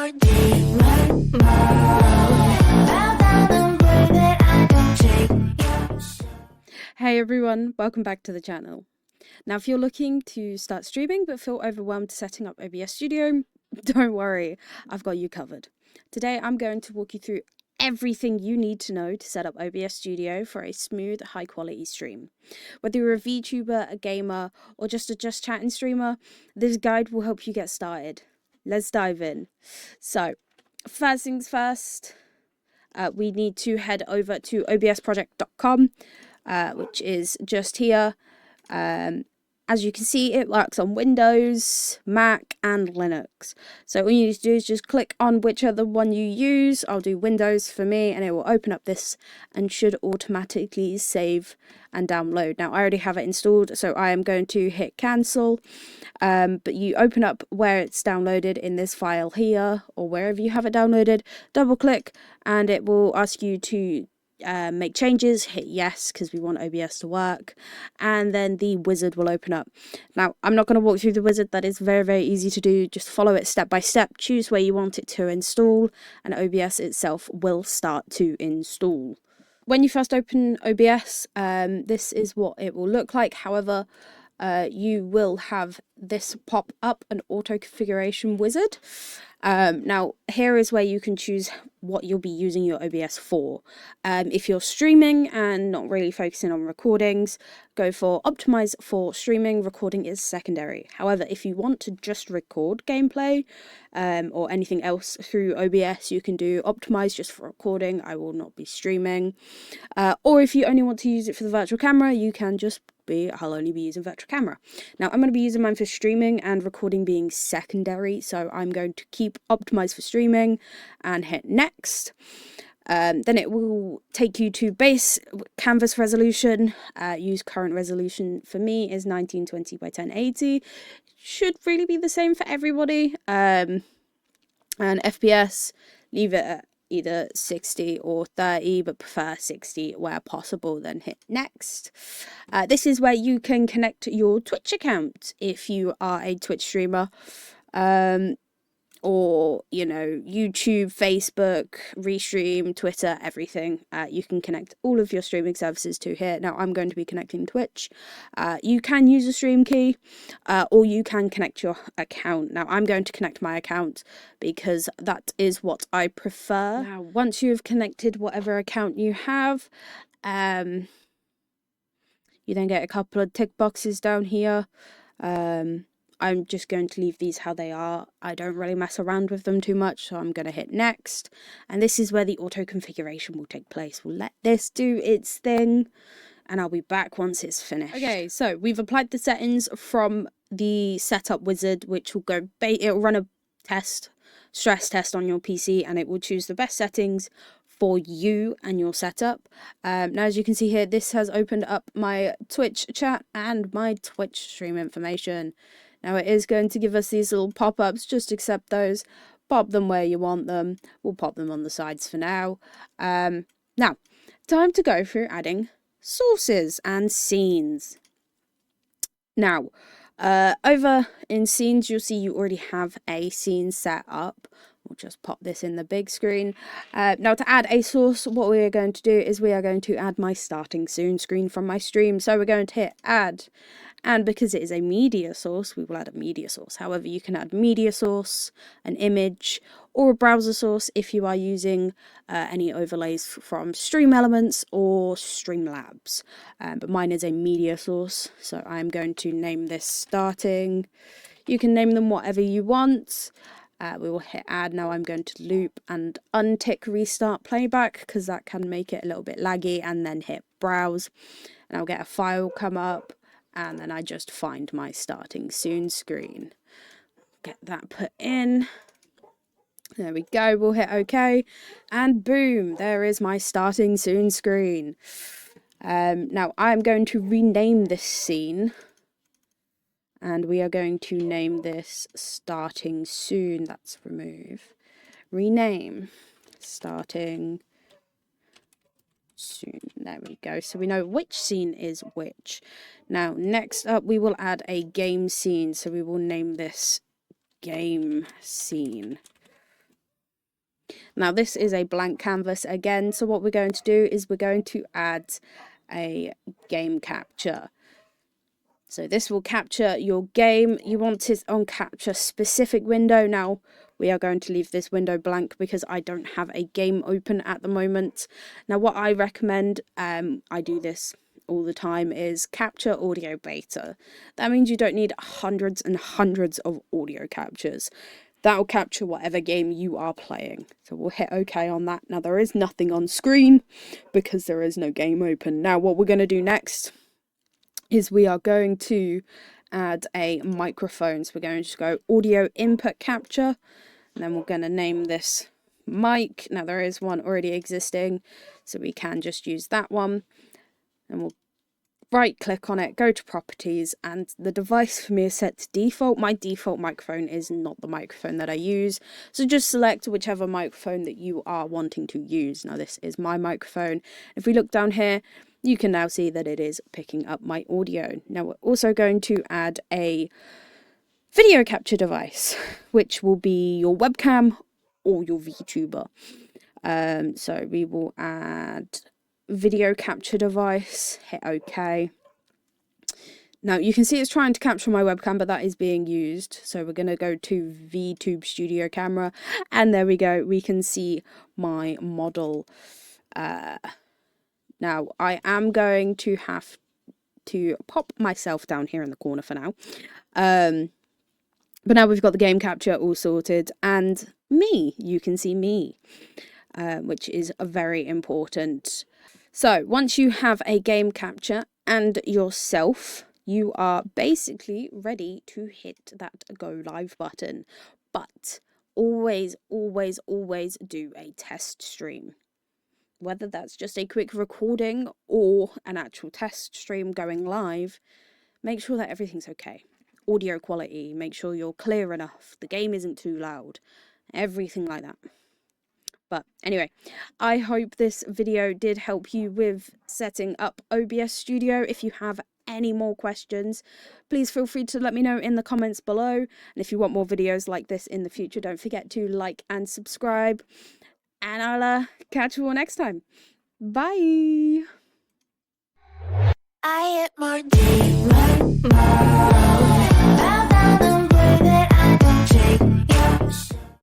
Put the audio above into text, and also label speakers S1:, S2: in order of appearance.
S1: heart beat like mine. Bow down and pray that I don't take your soul.
S2: Hey everyone, welcome back to the channel. Now if you're looking to start streaming but feel overwhelmed setting up OBS Studio, don't worry, I've got you covered. Today I'm going to walk you through everything you need to know to set up OBS Studio for a smooth, high quality stream. Whether you're a VTuber, a gamer, or just a just chatting streamer, this guide will help you get started. Let's dive in. So, first things first, we need to head over to obsproject.com. Which is just here. As you can see, it works on Windows, Mac, and Linux. So all you need to do is just click on whichever one you use. I'll do Windows for me, and it will open up this and should automatically save and download. Now, I already have it installed, so I am going to hit cancel. But you open up where it's downloaded in this file here, or wherever you have it downloaded, double click, and it will ask you to make changes. Hit yes because we want OBS to work, and then the wizard will open up. Now I'm not going to walk through the wizard, that is very easy to do. Just follow it step by step, choose where you want it to install, and OBS itself will start to install. When you first open OBS, this is what it will look like. However, you will have this pop up, an auto configuration wizard. Now here is where you can choose what you'll be using your OBS for. If you're streaming and not really focusing on recordings, go for optimize for streaming. Recording is secondary. However, if you want to just record gameplay or anything else through OBS, you can do optimize just for recording. I will not be streaming. Or if you only want to use it for the virtual camera, you can just I'll only be using virtual camera. Now I'm going to be using mine for streaming and recording being secondary, so I'm going to keep optimized for streaming and hit next. Then it will take you to base canvas resolution. Use current resolution for me is 1920 by 1080. Should really be the same for everybody. And FPS, leave it at either 60 or 30, but prefer 60 where possible. Then hit next. This is where you can connect your Twitch account if you are a Twitch streamer, or YouTube, Facebook, Restream, Twitter, everything. You can connect all of your streaming services to here. Now I'm going to be connecting Twitch. You can use a stream key, or you can connect your account. Now I'm going to connect my account because that is what I prefer. Now once you've connected whatever account you have, you then get a couple of tick boxes down here. I'm just going to leave these how they are. I don't really mess around with them too much, so I'm going to hit next. And this is where the auto configuration will take place. We'll let this do its thing, and I'll be back once it's finished. Okay, so we've applied the settings from the setup wizard, which will go, it'll run a stress test on your PC, and it will choose the best settings for you and your setup. Now as you can see here, this has opened up my Twitch chat and my Twitch stream information. Now it is going to give us these little pop-ups, just accept those, pop them where you want them. We'll pop them on the sides for now. Now, time to go through adding sources and scenes. Now, over in scenes, you'll see you already have a scene set up. We'll just pop this in the big screen. Now to add a source, what we are going to do is we are going to add my starting soon screen from my stream. So we're going to hit add. And because it is a media source, we will add a media source. However, you can add media source, an image, or a browser source if you are using any overlays from Stream Elements or Streamlabs. But mine is a media source, so I'm going to name this starting. You can name them whatever you want. We will hit add. Now I'm going to loop and untick restart playback because that can make it a little bit laggy, and then hit browse. And I'll get a file come up. And then I just find my starting soon screen. Get that put in. There we go. We'll hit OK. And boom, there is my starting soon screen. Now I'm going to rename this scene. And we are going to name this starting soon. That's remove. Rename. Starting soon. There we go. So we know which scene is which. Now next up we will add a game scene, so we will name this game scene. Now this is a blank canvas again, so what we're going to do is we're going to add a game capture. So this will capture your game. You want it on capture specific window. Now we are going to leave this window blank because I don't have a game open at the moment. Now what I recommend, I do this all the time, is capture audio beta. That means you don't need hundreds and hundreds of audio captures. That will capture whatever game you are playing. So we'll hit OK on that. Now there is nothing on screen because there is no game open. Now what we're going to do next is we are going to add a microphone. So we're going to go audio input capture, and then we're going to name this mic. Now there is one already existing, so we can just use that one, and we'll right click on it, go to properties, and the device for me is set to default. My default microphone is not the microphone that I use, so just select whichever microphone that you are wanting to use. Now this is my microphone. If we look down here, you can now see that it is picking up my audio. Now we're also going to add a video capture device, which will be your webcam or your VTuber. So we will add video capture device, hit OK. Now you can see it's trying to capture my webcam, but that is being used. So we're going to go to VTube Studio Camera, and there we go. We can see my model. Now, I am going to have to pop myself down here in the corner for now. But now we've got the game capture all sorted, and me. You can see me, which is very important. So once you have a game capture and yourself, you are basically ready to hit that go live button. But always, always, always do a test stream. Whether that's just a quick recording or an actual test stream going live, make sure that everything's okay. Audio quality, make sure you're clear enough, the game isn't too loud, everything like that. But anyway, I hope this video did help you with setting up OBS Studio. If you have any more questions, please feel free to let me know in the comments below. And if you want more videos like this in the future, don't forget to like and subscribe. And I'll catch you all next time. Bye!
S1: I hit more deep, more.